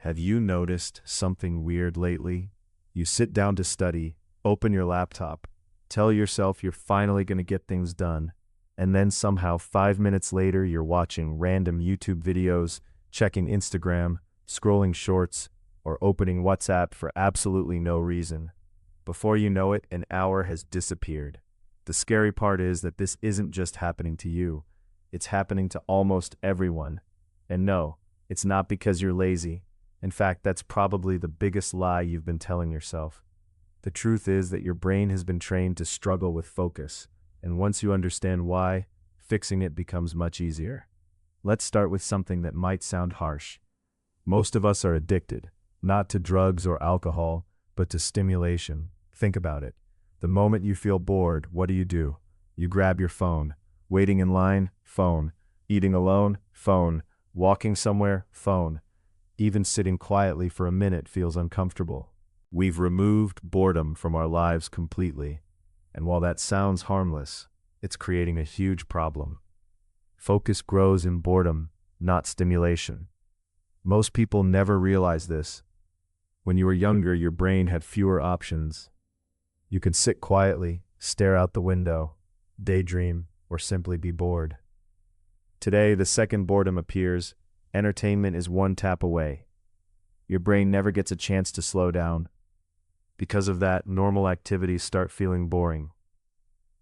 Have you noticed something weird lately? You sit down to study, open your laptop, tell yourself you're finally going to get things done, and then somehow 5 minutes later you're watching random YouTube videos, checking Instagram, scrolling shorts, or opening WhatsApp for absolutely no reason. Before you know it, an hour has disappeared. The scary part is that this isn't just happening to you. It's happening to almost everyone. And no, it's not because you're lazy. In fact, that's probably the biggest lie you've been telling yourself. The truth is that your brain has been trained to struggle with focus, and once you understand why, fixing it becomes much easier. Let's start with something that might sound harsh. Most of us are addicted, not to drugs or alcohol, but to stimulation. Think about it. The moment you feel bored, what do? You grab your phone. Waiting in line? Phone. Eating alone? Phone. Walking somewhere? Phone. Even sitting quietly for a minute feels uncomfortable. We've removed boredom from our lives completely. And while that sounds harmless, it's creating a huge problem. Focus grows in boredom, not stimulation. Most people never realize this. When you were younger, your brain had fewer options. You could sit quietly, stare out the window, daydream, or simply be bored. Today, the second boredom appears, entertainment is one tap away. Your brain never gets a chance to slow down. Because of that, normal activities start feeling boring.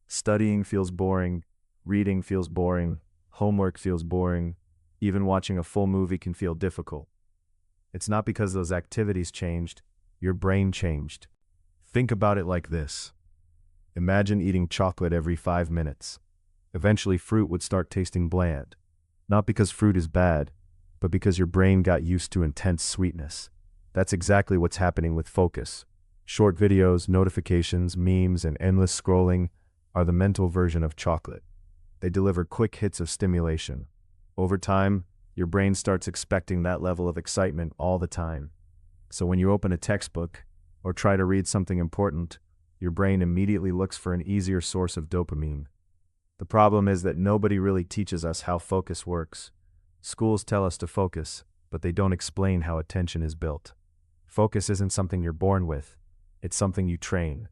Studying feels boring, reading feels boring, homework feels boring, even watching a full movie can feel difficult. It's not because those activities changed, your brain changed. Think about it like this. Imagine eating chocolate every 5 minutes. Eventually, fruit would start tasting bland. Not because fruit is bad, but because your brain got used to intense sweetness. That's exactly what's happening with focus. Short videos, notifications, memes, and endless scrolling are the mental version of chocolate. They deliver quick hits of stimulation. Over time, your brain starts expecting that level of excitement all the time. So when you open a textbook or try to read something important, your brain immediately looks for an easier source of dopamine. The problem is that nobody really teaches us how focus works. Schools tell us to focus, but they don't explain how attention is built. Focus isn't something you're born with. It's something you train.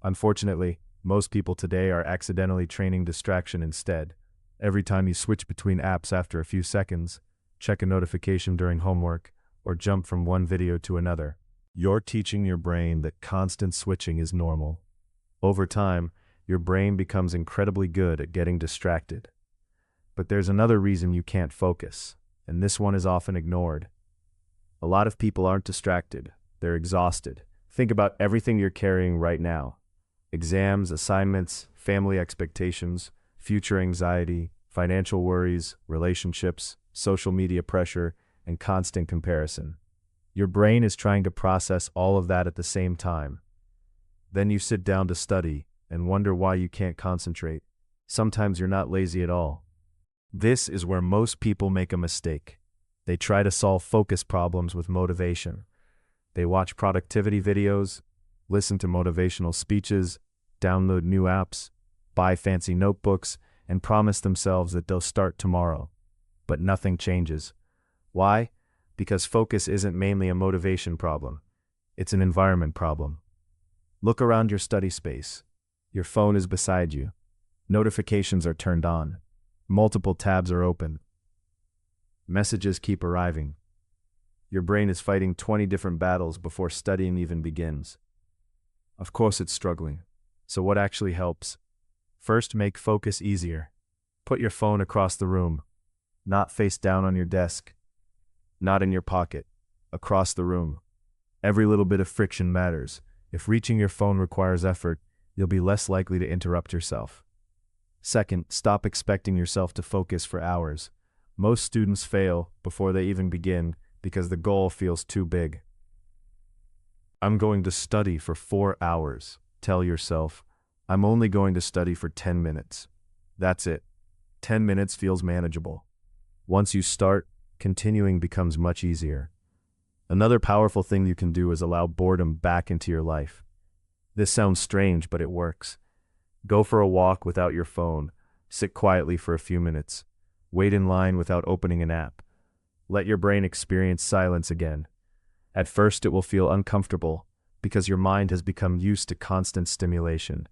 Unfortunately, most people today are accidentally training distraction instead. Every time you switch between apps after a few seconds, check a notification during homework, or jump from one video to another, you're teaching your brain that constant switching is normal. Over time, your brain becomes incredibly good at getting distracted. But there's another reason you can't focus, and this one is often ignored. A lot of people aren't distracted, they're exhausted. Think about everything you're carrying right now. Exams, assignments, family expectations, future anxiety, financial worries, relationships, social media pressure, and constant comparison. Your brain is trying to process all of that at the same time. Then you sit down to study and wonder why you can't concentrate. Sometimes you're not lazy at all. This is where most people make a mistake. They try to solve focus problems with motivation. They watch productivity videos, listen to motivational speeches, download new apps, buy fancy notebooks, and promise themselves that they'll start tomorrow. But nothing changes. Why? Because focus isn't mainly a motivation problem. It's an environment problem. Look around your study space. Your phone is beside you. Notifications are turned on. Multiple tabs are open. Messages keep arriving. Your brain is fighting 20 different battles before studying even begins. Of course it's struggling. So what actually helps? First, make focus easier. Put your phone across the room, not face down on your desk, not in your pocket, across the room. Every little bit of friction matters. If reaching your phone requires effort, you'll be less likely to interrupt yourself. Second, stop expecting yourself to focus for hours. Most students fail before they even begin because the goal feels too big. I'm going to study for 4 hours. Tell yourself, I'm only going to study for 10 minutes. That's it. 10 minutes feels manageable. Once you start, continuing becomes much easier. Another powerful thing you can do is allow boredom back into your life. This sounds strange, but it works. Go for a walk without your phone. Sit quietly for a few minutes. Wait in line without opening an app. Let your brain experience silence again. At first, it will feel uncomfortable because your mind has become used to constant stimulation.